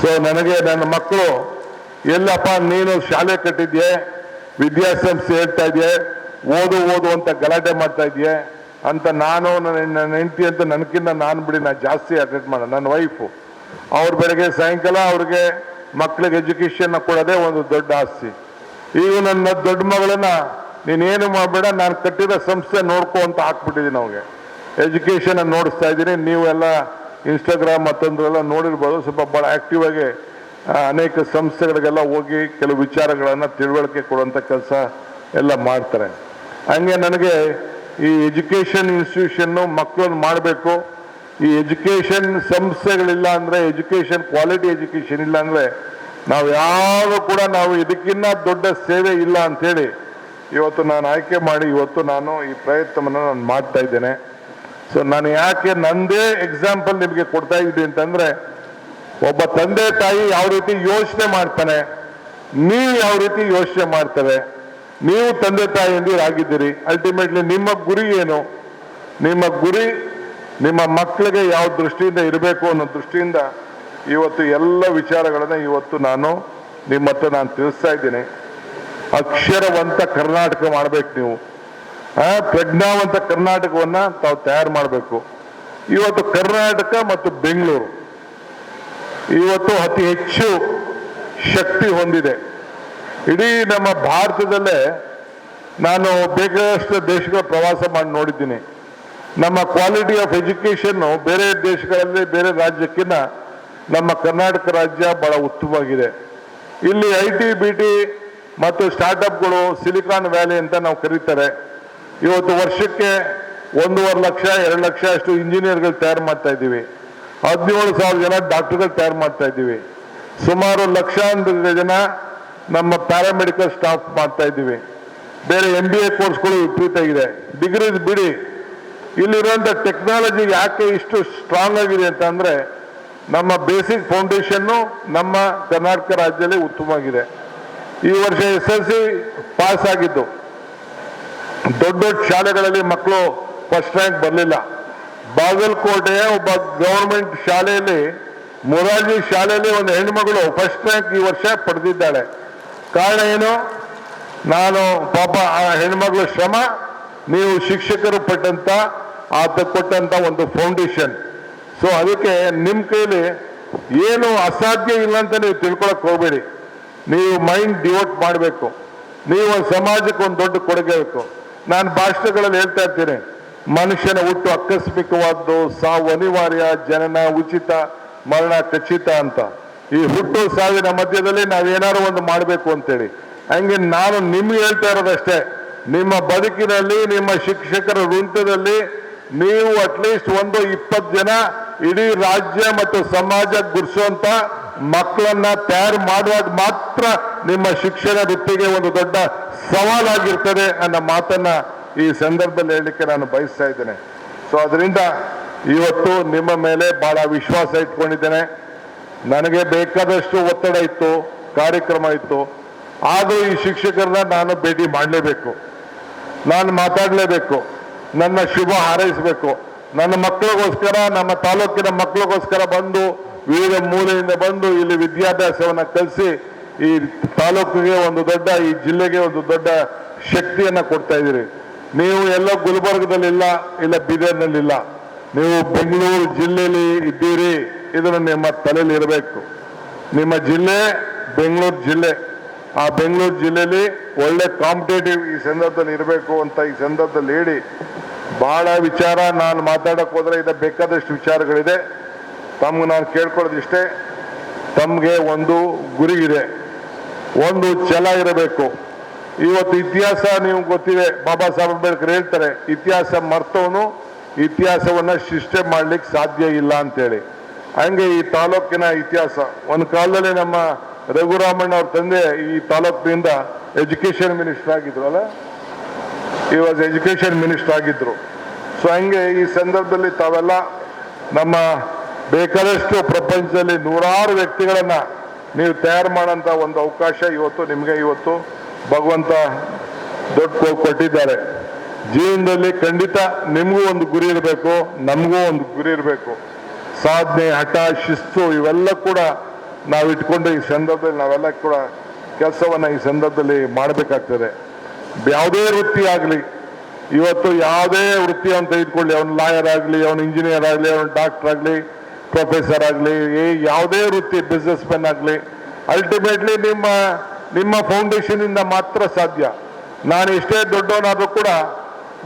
So ನನಗೆ ನನ್ನ ಮಕ್ಕಳು ಎಲ್ಲಪ್ಪ ನೀನು ಶಾಲೆ ಕಟ್ಟಿದ್ಯೆ, ವಿದ್ಯಾಸಂಸ್ಥೆ ಹೇಳ್ತಾ ಇದೆಯೇ, ಓದು ಓದು ಅಂತ ಗಲಾಟೆ ಮಾಡ್ತಾ ಇದೆಯೇ ಅಂತ ನಾನು ನನ್ನ ಹೆಂಡತಿ ಅಂತ ನನಗಿಂತ ನಾನು ಬಿಡಿ ನಾನು ಜಾಸ್ತಿ ಅಟೆಂಡ್ ಮಾಡೋಣ. ನನ್ನ ವೈಫು ಅವ್ರ ಬೆಳಗ್ಗೆ ಸಾಯಂಕಾಲ ಅವ್ರಿಗೆ ಮಕ್ಕಳಿಗೆ ಎಜುಕೇಷನ್ ಕೊಡೋದೇ ಒಂದು ದೊಡ್ಡ ಆಸ್ತಿ. ಈಗ ನನ್ನ ದೊಡ್ಡ ಮಗಳನ್ನ ನೀನೇನು ಮಾಡಬೇಡ, ನಾನು ಕಟ್ಟಿರೋ ಸಂಸ್ಥೆ ನೋಡ್ಕೊ ಅಂತ ಹಾಕ್ಬಿಟ್ಟಿದ್ದೀನಿ ಅವ್ರಿಗೆ. ಎಜುಕೇಷನ್ ನೋಡಿಸ್ತಾ ಇದ್ದೀನಿ. ನೀವೆಲ್ಲ ಇನ್ಸ್ಟಾಗ್ರಾಮ್ ಮತ್ತೊಂದರೆಲ್ಲ ನೋಡಿರ್ಬೋದು. ಸ್ವಲ್ಪ ಭಾಳ ಆ್ಯಕ್ಟಿವ್ ಆಗಿ ಅನೇಕ ಸಂಸ್ಥೆಗಳಿಗೆಲ್ಲ ಹೋಗಿ ಕೆಲವು ವಿಚಾರಗಳನ್ನು ತಿಳುವಳಿಕೆ ಕೊಡುವಂಥ ಕೆಲಸ ಎಲ್ಲ ಮಾಡ್ತಾರೆ. ಹಂಗೆ ನನಗೆ ಈ ಎಜುಕೇಷನ್ ಇನ್ಸ್ಟಿಟ್ಯೂಷನ್ನು ಮಕ್ಕಳನ್ನು ಮಾಡಬೇಕು. ಈ ಎಜುಕೇಷನ್ ಸಂಸ್ಥೆಗಳಿಲ್ಲ ಅಂದರೆ, ಎಜುಕೇಷನ್ ಕ್ವಾಲಿಟಿ ಎಜುಕೇಷನ್ ಇಲ್ಲ ಅಂದರೆ ನಾವು ಯಾರು ಕೂಡ ನಾವು ಇದಕ್ಕಿನ್ನ ದೊಡ್ಡ ಸೇವೆ ಇಲ್ಲ ಅಂಥೇಳಿ ಇವತ್ತು ನಾನು ಆಯ್ಕೆ ಮಾಡಿ ಇವತ್ತು ನಾನು ಈ ಪ್ರಯತ್ನವನ್ನು ನಾನು ಮಾಡ್ತಾ ಇದ್ದೇನೆ. ಸೊ ನಾನು ಯಾಕೆ ನಂದೇ ಎಕ್ಸಾಂಪಲ್ ನಿಮಗೆ ಕೊಡ್ತಾ ಇದ್ದೀನಿ ಅಂತಂದರೆ, ಒಬ್ಬ ತಂದೆ ತಾಯಿ ಯಾವ ರೀತಿ ಯೋಚನೆ ಮಾಡ್ತಾನೆ, ನೀವು ಯಾವ ರೀತಿ ಯೋಚನೆ ಮಾಡ್ತಾರೆ. ನೀವು ತಂದೆ ತಾಯಿಯಂದಿರಾಗಿದ್ದೀರಿ. ಅಲ್ಟಿಮೇಟ್ಲಿ ನಿಮ್ಮ ಗುರಿ ಏನು? ನಿಮ್ಮ ಗುರಿ ನಿಮ್ಮ ಮಕ್ಕಳಿಗೆ ಯಾವ ದೃಷ್ಟಿಯಿಂದ ಇರಬೇಕು ಅನ್ನೋ ದೃಷ್ಟಿಯಿಂದ ಇವತ್ತು ಎಲ್ಲ ವಿಚಾರಗಳನ್ನು ಇವತ್ತು ನಾನು ನಿಮ್ಮ ಹತ್ರ ನಾನು ತಿಳಿಸ್ತಾ ಇದ್ದೀನಿ. ಅಕ್ಷರವಂತ ಕರ್ನಾಟಕ ಮಾಡಬೇಕು ನೀವು. ಪ್ರಜ್ಞಾವಂತ ಕರ್ನಾಟಕವನ್ನು ತಾವು ತಯಾರು ಮಾಡಬೇಕು. ಇವತ್ತು ಕರ್ನಾಟಕ ಮತ್ತು ಬೆಂಗಳೂರು ಇವತ್ತು ಅತಿ ಹೆಚ್ಚು ಶಕ್ತಿ ಹೊಂದಿದೆ. ಇಡೀ ನಮ್ಮ ಭಾರತದಲ್ಲೇ ನಾನು ಬೇಕಾದಷ್ಟು ದೇಶಗಳ ಪ್ರವಾಸ ಮಾಡಿ ನೋಡಿದ್ದೀನಿ. ನಮ್ಮ ಕ್ವಾಲಿಟಿ ಆಫ್ ಎಜುಕೇಷನ್ನು ಬೇರೆ ದೇಶಗಳಲ್ಲಿ ಬೇರೆ ರಾಜ್ಯಕ್ಕಿಂತ ನಮ್ಮ ಕರ್ನಾಟಕ ರಾಜ್ಯ ಬಹಳ ಉತ್ತಮವಾಗಿದೆ. ಇಲ್ಲಿ IT BT ಮತ್ತು ಸ್ಟಾರ್ಟಪ್ಗಳು ಸಿಲಿಕಾನ್ ವ್ಯಾಲಿ ಅಂತ ನಾವು ಕರೀತಾರೆ. ಇವತ್ತು ವರ್ಷಕ್ಕೆ 1.5 ಲಕ್ಷ 2 ಲಕ್ಷ ಅಷ್ಟು ಇಂಜಿನಿಯರ್ಗಳು ತಯಾರು ಮಾಡ್ತಾ ಇದ್ದೀವಿ. 17,000 ಜನ ಡಾಕ್ಟರ್ಗಳು ತಯಾರು ಮಾಡ್ತಾ ಇದ್ದೀವಿ. ಸುಮಾರು ಲಕ್ಷಾಂತರ ಜನ ನಮ್ಮ ಪ್ಯಾರಾಮೆಡಿಕಲ್ ಸ್ಟಾಫ್ ಮಾಡ್ತಾ ಇದ್ದೀವಿ. ಬೇರೆ MBA ಕೋರ್ಸ್ಗಳು ವಿಪರೀತ ಇದೆ. ಡಿಗ್ರೀಸ್ ಬಿಡಿ, ಇಲ್ಲಿರುವಂಥ ಟೆಕ್ನಾಲಜಿ ಯಾಕೆ ಇಷ್ಟು ಸ್ಟ್ರಾಂಗ್ ಆಗಿದೆ ಅಂತಂದರೆ ನಮ್ಮ ಬೇಸಿಕ್ ಫೌಂಡೇಶನ್ನು ನಮ್ಮ ಕರ್ನಾಟಕ ರಾಜ್ಯದಲ್ಲಿ ಉತ್ತಮವಾಗಿದೆ. ಈ ವರ್ಷ SSLC ಪಾಸ್ ಆಗಿದ್ದು ದೊಡ್ಡ ದೊಡ್ಡ ಶಾಲೆಗಳಲ್ಲಿ ಮಕ್ಕಳು ಫಸ್ಟ್ ರ್ಯಾಂಕ್ ಬರಲಿಲ್ಲ. ಬಾಗಲಕೋಟೆಯ ಒಬ್ಬ ಗವರ್ಮೆಂಟ್ ಶಾಲೆಯಲ್ಲಿ, ಮೊರಾರ್ಜಿ ಶಾಲೆಯಲ್ಲಿ ಒಂದು ಹೆಣ್ಮಗಳು ಫಸ್ಟ್ ರ್ಯಾಂಕ್ ಈ ವರ್ಷ ಪಡೆದಿದ್ದಾಳೆ. ಕಾರಣ ಏನು? ನಾನು ಪಾಪ ಆ ಹೆಣ್ಮಗಳ ಶ್ರಮ, ನೀವು ಶಿಕ್ಷಕರು ಪಟ್ಟಂತ ಕೊಟ್ಟಂತ ಒಂದು ಫೌಂಡೇಶನ್. ಸೊ ಅದಕ್ಕೆ ನಿಮ್ಮ ಕೈಲಿ ಏನು ಅಸಾಧ್ಯ ಇಲ್ಲ ಅಂತ ನೀವು ತಿಳ್ಕೊಳಕ್ ಹೋಗ್ಬೇಡಿ. ನೀವು ಮೈಂಡ್ ಡಿವೋಟ್ ಮಾಡಬೇಕು. ನೀವು ಒಂದು ಸಮಾಜಕ್ಕೆ ಒಂದು ದೊಡ್ಡ ಕೊಡುಗೆ ಬೇಕು. ನಾನು ಭಾಷಣಗಳಲ್ಲಿ ಹೇಳ್ತಾ ಇರ್ತೀನಿ, ಮನುಷ್ಯನ ಹುಟ್ಟು ಆಕಸ್ಮಿಕವಾದ್ದು, ಸಾವು ಅನಿವಾರ್ಯ, ಜನನ ಉಚಿತ, ಮರಣ ಖಚಿತ ಅಂತ. ಈ ಹುಟ್ಟು ಸಾವಿನ ಮಧ್ಯದಲ್ಲಿ ನಾವೇನಾದ್ರು ಒಂದು ಮಾಡಬೇಕು ಅಂತೇಳಿ. ಹಂಗೆ ನಾನು ನಿಮ್ಗೆ ಹೇಳ್ತಾ ಇರೋದಷ್ಟೇ, ನಿಮ್ಮ ಬದುಕಿನಲ್ಲಿ ನಿಮ್ಮ ಶಿಕ್ಷಕರ ವೃಂದದಲ್ಲಿ ನೀವು ಅಟ್ಲೀಸ್ಟ್ 20 ಜನ ಇಡೀ ರಾಜ್ಯ ಮತ್ತು ಸಮಾಜ ಗುರುಸುವಂತ ಮಕ್ಕಳನ್ನ ತಯಾರು ಮಾಡುವಾಗ ಮಾತ್ರ ನಿಮ್ಮ ಶಿಕ್ಷಣ ವೃತ್ತಿಗೆ ಒಂದು ದೊಡ್ಡ ಸವಾಲಾಗಿರ್ತದೆ ಅನ್ನೋ ಮಾತನ್ನ ಈ ಸಂದರ್ಭದಲ್ಲಿ ಹೇಳಲಿಕ್ಕೆ ನಾನು ಬಯಸ್ತಾ ಇದ್ದೇನೆ. ಸೊ ಅದರಿಂದ ಇವತ್ತು ನಿಮ್ಮ ಮೇಲೆ ಬಹಳ ವಿಶ್ವಾಸ ಇಟ್ಕೊಂಡಿದ್ದೇನೆ. ನನಗೆ ಬೇಕಾದಷ್ಟು ಒತ್ತಡ ಇತ್ತು, ಕಾರ್ಯಕ್ರಮ ಇತ್ತು. ಆದರೂ ಈ ಶಿಕ್ಷಕರನ್ನ ನಾನು ಭೇಟಿ ಮಾಡಲೇಬೇಕು, ನಾನು ಮಾತಾಡಲೇಬೇಕು, ನನ್ನ ಶುಭ ಹಾರೈಸಬೇಕು. ನನ್ನ ಮಕ್ಕಳಿಗೋಸ್ಕರ, ನಮ್ಮ ತಾಲೂಕಿನ ಮಕ್ಕಳಿಗೋಸ್ಕರ ಬಂದು ವಿವಿಧ ಮೂಲೆಯಿಂದ ಬಂದು ಇಲ್ಲಿ ವಿದ್ಯಾಭ್ಯಾಸವನ್ನು ಕಲಿಸಿ ಈ ತಾಲೂಕಿಗೆ ಒಂದು ದೊಡ್ಡ, ಈ ಜಿಲ್ಲೆಗೆ ಒಂದು ದೊಡ್ಡ ಶಕ್ತಿಯನ್ನು ಕೊಡ್ತಾ ಇದ್ದೀರಿ. ನೀವು ಎಲ್ಲ ಗುಲ್ಬರ್ಗದಲ್ಲಿಲ್ಲ, ಇಲ್ಲ ಬೀದರ್ನಲ್ಲಿಲ್ಲ, ನೀವು ಬೆಂಗಳೂರು ಜಿಲ್ಲೆಯಲ್ಲಿ ಇದ್ದೀರಿ. ಇದನ್ನು ನಿಮ್ಮ ತಲೆಯಲ್ಲಿ ಇರಬೇಕು. ನಿಮ್ಮ ಜಿಲ್ಲೆ ಬೆಂಗಳೂರು ಜಿಲ್ಲೆ. ಆ ಬೆಂಗಳೂರು ಜಿಲ್ಲೆಯಲ್ಲಿ ಒಳ್ಳೆ ಕಾಂಪಿಟೇಟಿವ್ ಈ ಸಂದರ್ಭದಲ್ಲಿ ಇರಬೇಕು ಅಂತ ಈ ಸಂದರ್ಭದಲ್ಲಿ ಹೇಳಿ, ಬಹಳ ವಿಚಾರ ನಾನು ಮಾತಾಡಕ್ಕೆ ಹೋದ್ರೆ ಇದೆ, ಬೇಕಾದಷ್ಟು ವಿಚಾರಗಳಿದೆ. ತಮ್ಗೆ ನಾನು ಕೇಳ್ಕೊಳ್ಳೋದಿಷ್ಟೇ, ತಮಗೆ ಒಂದು ಗುರಿ ಇದೆ, ಒಂದು ಛಲ ಇರಬೇಕು. ಇವತ್ತು ಇತಿಹಾಸ ನೀವು ಗೊತ್ತಿದೆ, ಬಾಬಾ ಸಾಹೇಬ್ ಅಂಬೇಡ್ಕರ್ ಹೇಳ್ತಾರೆ, ಇತಿಹಾಸ ಮರ್ತವನು ಇತಿಹಾಸವನ್ನ ಸೃಷ್ಟಿ ಮಾಡ್ಲಿಕ್ಕೆ ಸಾಧ್ಯ ಇಲ್ಲ ಅಂತೇಳಿ. ಹಂಗೆ ಈ ತಾಲೂಕಿನ ಇತಿಹಾಸ, ಒಂದು ಕಾಲದಲ್ಲಿ ನಮ್ಮ ರಘುರಾಮಣ್ಣ ಅವ್ರ ತಂದೆ ಈ ತಾಲೂಕಿನಿಂದ ಎಜುಕೇಶನ್ ಮಿನಿಸ್ಟರ್ ಆಗಿದ್ರು ಅಲ್ಲ, ಈ ವಾಸ್ ಎಜುಕೇಶನ್ ಮಿನಿಸ್ಟರ್ ಆಗಿದ್ರು. ಸೊ ಹಂಗೆ ಈ ಸಂದರ್ಭದಲ್ಲಿ ತಾವೆಲ್ಲ ನಮ್ಮ ಬೇಕಾದಷ್ಟು ಪ್ರಪಂಚದಲ್ಲಿ ನೂರಾರು ವ್ಯಕ್ತಿಗಳನ್ನ ನೀವು ತಯಾರು ಮಾಡೋಂಥ ಒಂದು ಅವಕಾಶ ಇವತ್ತು ನಿಮಗೆ ಇವತ್ತು ಭಗವಂತ ದೊಡ್ಡ ಕೊಟ್ಟಿದ್ದಾರೆ. ಜೀವನದಲ್ಲಿ ಖಂಡಿತ ನಿಮಗೂ ಒಂದು ಗುರಿ ಇರಬೇಕು, ನಮಗೂ ಒಂದು ಗುರಿ ಇರಬೇಕು. ಸಾಧನೆ, ಹಠ, ಶಿಸ್ತು ಇವೆಲ್ಲ ಕೂಡ ನಾವು ಇಟ್ಕೊಂಡು ಈ ಸಂದರ್ಭದಲ್ಲಿ ನಾವೆಲ್ಲ ಕೂಡ ಕೆಲಸವನ್ನು ಈ ಸಂದರ್ಭದಲ್ಲಿ ಮಾಡಬೇಕಾಗ್ತದೆ. ಯಾವುದೇ ವೃತ್ತಿ ಆಗಲಿ, ಇವತ್ತು ಯಾವುದೇ ವೃತ್ತಿ ಅಂತ ಇಟ್ಕೊಳ್ಳಿ, ಅವನು ಲಾಯರ್ ಆಗಲಿ, ಅವನು ಇಂಜಿನಿಯರ್ ಆಗಲಿ, ಅವನು ಡಾಕ್ಟರ್ ಆಗಲಿ, ಪ್ರೊಫೆಸರ್ ಆಗಲಿ, ಯಾವುದೇ ವೃತ್ತಿ, ಬಿಸ್ನೆಸ್ ಮ್ಯಾನ್ ಆಗಲಿ, ಅಲ್ಟಿಮೇಟ್ಲಿ ನಿಮ್ಮ ಫೌಂಡೇಶನಿಂದ ಮಾತ್ರ ಸಾಧ್ಯ. ನಾನು ಎಷ್ಟೇ ದೊಡ್ಡವನಾದರೂ ಕೂಡ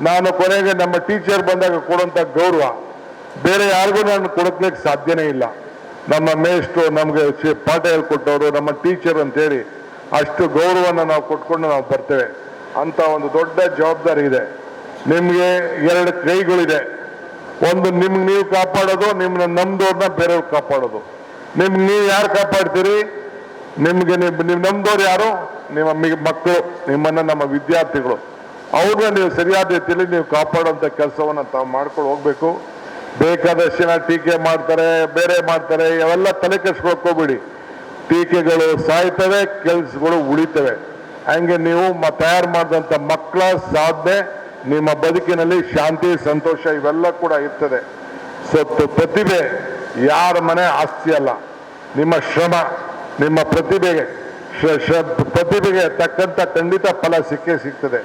ನಾನು ಕೊನೆಗೆ ನಮ್ಮ ಟೀಚರ್ ಬಂದಾಗ ಕೊಡುವಂಥ ಗೌರವ ಬೇರೆ ಯಾರಿಗೂ ನಾನು ಕೊಡೋಕ್ಲಿಕ್ಕೆ ಸಾಧ್ಯನೇ ಇಲ್ಲ. ನಮ್ಮ ಮೇಷ್ಟ್ರು ನಮಗೆ ಪಾಠ ಹೇಳ್ಕೊಟ್ಟವರು ನಮ್ಮ ಟೀಚರ್ ಅಂತೇಳಿ ಅಷ್ಟು ಗೌರವನ ನಾವು ಕೊಟ್ಕೊಂಡು ನಾವು ಬರ್ತೇವೆ. ಅಂತ ಒಂದು ದೊಡ್ಡ ಜವಾಬ್ದಾರಿ ಇದೆ. ನಿಮಗೆ 2 ಕೈಗಳಿದೆ. ಒಂದು ನಿಮ್ಗೆ ನೀವು ಕಾಪಾಡೋದು, ನಿಮ್ಮನ್ನ ನಮ್ದವ್ರನ್ನ ಬೇರೆಯವ್ರು ಕಾಪಾಡೋದು. ನಿಮ್ಗೆ ನೀವು ಯಾರು ಕಾಪಾಡ್ತೀರಿ? ನಿಮ್ಗೆ ನೀವು ನಮ್ದವ್ರು ಯಾರು? ನಿಮ್ಮ ಮಕ್ಕಳು, ನಿಮ್ಮನ್ನ ನಮ್ಮ ವಿದ್ಯಾರ್ಥಿಗಳು. ಅವ್ರನ್ನ ನೀವು ಸರಿಯಾದ ರೀತಿಯಲ್ಲಿ ನೀವು ಕಾಪಾಡುವಂಥ ಕೆಲಸವನ್ನು ತಾವು ಮಾಡ್ಕೊಂಡು ಹೋಗ್ಬೇಕು. ಬೇಕಾದಷ್ಟು ಜನ ಟೀಕೆ ಮಾಡ್ತಾರೆ, ಬೇರೆ ಮಾಡ್ತಾರೆ, ಅವೆಲ್ಲ ತಲೆ ಕೆಡಿಸ್ಕೊಳ್ಕೋಬೇಡಿ. ಟೀಕೆಗಳು ಸಾಯ್ತವೆ, ಕೆಲಸಗಳು ಉಳಿತವೆ. ಹಂಗೆ ನೀವು ತಯಾರು ಮಾಡಿದಂಥ ಮಕ್ಕಳ ಸಾಧನೆ, ನಿಮ್ಮ ಬದುಕಿನಲ್ಲಿ ಶಾಂತಿ, ಸಂತೋಷ ಇವೆಲ್ಲ ಕೂಡ ಇರ್ತದೆ. ಸೊತ್ತು ಪ್ರತಿಭೆ ಯಾರ ಮನೆ ಆಸ್ತಿ ಅಲ್ಲ. ನಿಮ್ಮ ಶ್ರಮ, ನಿಮ್ಮ ಪ್ರತಿಭೆಗೆ ತಕ್ಕಂಥ ಖಂಡಿತ ಫಲ ಸಿಕ್ಕೇ ಸಿಗ್ತದೆ.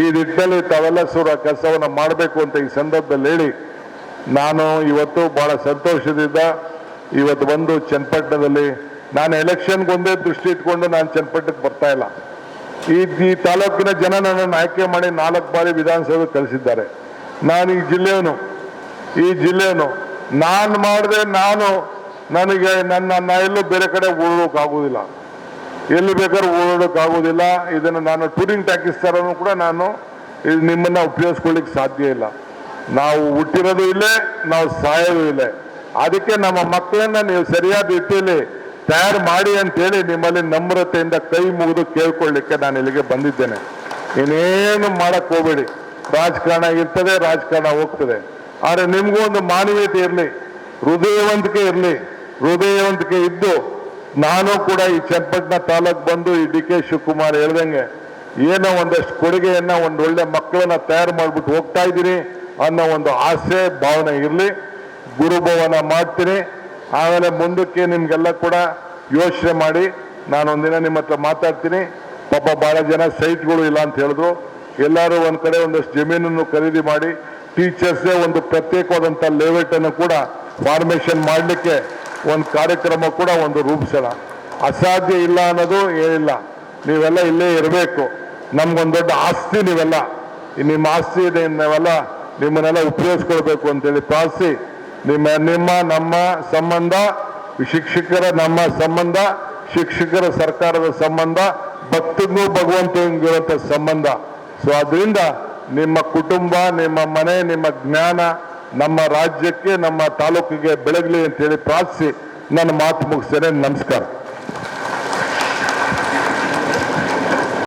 ಈ ನಿಟ್ಟಿನಲ್ಲಿ ತಾವೆಲ್ಲ ಕೆಲಸವನ್ನು ಮಾಡಬೇಕು ಅಂತ ಈ ಸಂದರ್ಭದಲ್ಲಿ ಹೇಳಿ, ನಾನು ಇವತ್ತು ಬಹಳ ಸಂತೋಷದಿಂದ ಇವತ್ತು ಬಂದು ಚನ್ನಪಟ್ಟಣದಲ್ಲಿ, ನಾನು ಎಲೆಕ್ಷನ್ಗೆ ಒಂದೇ ದೃಷ್ಟಿ ಇಟ್ಕೊಂಡು ನಾನು ಚನ್ನಪಟ್ಟಣಕ್ಕೆ ಬರ್ತಾ ಇಲ್ಲ. ಈ ತಾಲೂಕಿನ ಜನ ನನ್ನನ್ನು ಆಯ್ಕೆ ಮಾಡಿ 4 ಬಾರಿ ವಿಧಾನಸಭೆ ಕಳಿಸಿದ್ದಾರೆ. ನಾನು ಈ ಜಿಲ್ಲೆಯವನು ನಾನು ಮಾಡಿದೆ. ನನಗೆ ನಾ ಎಲ್ಲೂ ಬೇರೆ ಕಡೆ ಓಡೋಕ್ಕಾಗೋದಿಲ್ಲ, ಎಲ್ಲಿ ಬೇಕಾದ್ರೂ ಓಡೋಕ್ಕಾಗೋದಿಲ್ಲ. ಇದನ್ನು ನಾನು ಟೂರಿಂಗ್ ಟ್ಯಾಕ್ಸ್ ಥರನೂ ಕೂಡ ನಾನು ನಿಮ್ಮನ್ನ ಉಪಯೋಗಿಸ್ಕೊಳ್ಳಿಕ್ಕೆ ಸಾಧ್ಯ ಇಲ್ಲ. ನಾವು ಹುಟ್ಟಿರೋದು ಇಲ್ಲೇ, ನಾವು ಸಾಯೋದು ಇಲ್ಲೇ. ಅದಕ್ಕೆ ನಮ್ಮ ಮಕ್ಕಳನ್ನ ನೀವು ಸರಿಯಾದ ರೀತಿಯಲ್ಲಿ ತಯಾರು ಮಾಡಿ ಅಂತೇಳಿ ನಿಮ್ಮಲ್ಲಿ ನಮ್ರತೆಯಿಂದ ಕೈ ಮುಗಿದು ಕೇಳ್ಕೊಳ್ಳಿಕ್ಕೆ ನಾನು ಇಲ್ಲಿಗೆ ಬಂದಿದ್ದೇನೆ. ಇನ್ನೇನು ಮಾಡಕ್ ಹೋಗ್ಬೇಡಿ. ರಾಜಕಾರಣ ಇರ್ತದೆ, ರಾಜಕಾರಣ ಹೋಗ್ತದೆ. ಆದರೆ ನಿಮಗೂ ಒಂದು ಮಾನವೀಯತೆ ಇರಲಿ, ಹೃದಯವಂತಿಕೆ ಇರಲಿ. ಹೃದಯವಂತಿಕೆ ಇದ್ದು ನಾನು ಕೂಡ ಈ ಚನ್ನಪಟ್ಟಣ ತಾಲೂಕು ಬಂದು ಈ ಡಿ ಕೆ ಶಿವಕುಮಾರ್ ಹೇಳ್ದಂಗೆ ಏನೋ ಒಂದಷ್ಟು ಕೊಡುಗೆಯನ್ನ, ಒಂದು ಒಳ್ಳೆ ಮಕ್ಕಳನ್ನ ತಯಾರು ಮಾಡಿಬಿಟ್ಟು ಹೋಗ್ತಾ ಇದ್ದೀನಿ ಅನ್ನೋ ಒಂದು ಆಸೆ ಭಾವನೆ ಇರಲಿ. ಗುರುಭವನ ಮಾಡ್ತೀನಿ. ಆಮೇಲೆ ಮುಂದಕ್ಕೆ ನಿಮ್ಗೆಲ್ಲ ಕೂಡ ಯೋಚನೆ ಮಾಡಿ ನಾನೊಂದಿನ ನಿಮ್ಮ ಹತ್ರ ಮಾತಾಡ್ತೀನಿ. ಪಾಪ ಭಾಳ ಜನ ಸೈಟ್ಗಳು ಇಲ್ಲ ಅಂತ ಹೇಳಿದ್ರು. ಎಲ್ಲರೂ ಒಂದು ಕಡೆ ಒಂದಷ್ಟು ಜಮೀನನ್ನು ಖರೀದಿ ಮಾಡಿ ಟೀಚರ್ಸೇ ಒಂದು ಪ್ರತ್ಯೇಕವಾದಂಥ ಲೇಔಟನ್ನು ಕೂಡ ಫಾರ್ಮೇಷನ್ ಮಾಡಲಿಕ್ಕೆ ಒಂದು ಕಾರ್ಯಕ್ರಮ ಕೂಡ ಒಂದು ರೂಪಿಸೋಣ. ಅಸಾಧ್ಯ ಇಲ್ಲ ಅನ್ನೋದು ಏನಿಲ್ಲ. ನೀವೆಲ್ಲ ಇಲ್ಲೇ ಇರಬೇಕು. ನಮ್ಗೊಂದು ದೊಡ್ಡ ಆಸ್ತಿ ನೀವೆಲ್ಲ. ನಿಮ್ಮ ಆಸ್ತಿ ಇದೆ, ನಾವೆಲ್ಲ ನಿಮ್ಮನ್ನೆಲ್ಲ ಉಪಯೋಗಿಸ್ಕೊಳ್ಬೇಕು ಅಂತೇಳಿ ಪ್ರಾರ್ಥಿಸಿ, ನಮ್ಮ ಸಂಬಂಧ ಶಿಕ್ಷಕರ, ನಮ್ಮ ಸಂಬಂಧ ಶಿಕ್ಷಕರ ಸರ್ಕಾರದ ಸಂಬಂಧ, ಭಕ್ತನಿಗೂ ಭಗವಂತನಿಗಿರುವಂಥ ಸಂಬಂಧ. ಸೊ ಅದರಿಂದ ನಿಮ್ಮ ಕುಟುಂಬ, ನಿಮ್ಮ ಮನೆ, ನಿಮ್ಮ ಜ್ಞಾನ ನಮ್ಮ ರಾಜ್ಯಕ್ಕೆ, ನಮ್ಮ ತಾಲೂಕಿಗೆ ಬೆಳಗಲಿ ಅಂತೇಳಿ ಪ್ರಾರ್ಥಿಸಿ ನನ್ನ ಮಾತು ಮುಗಿಸ್ತೇನೆ. ನಮಸ್ಕಾರ.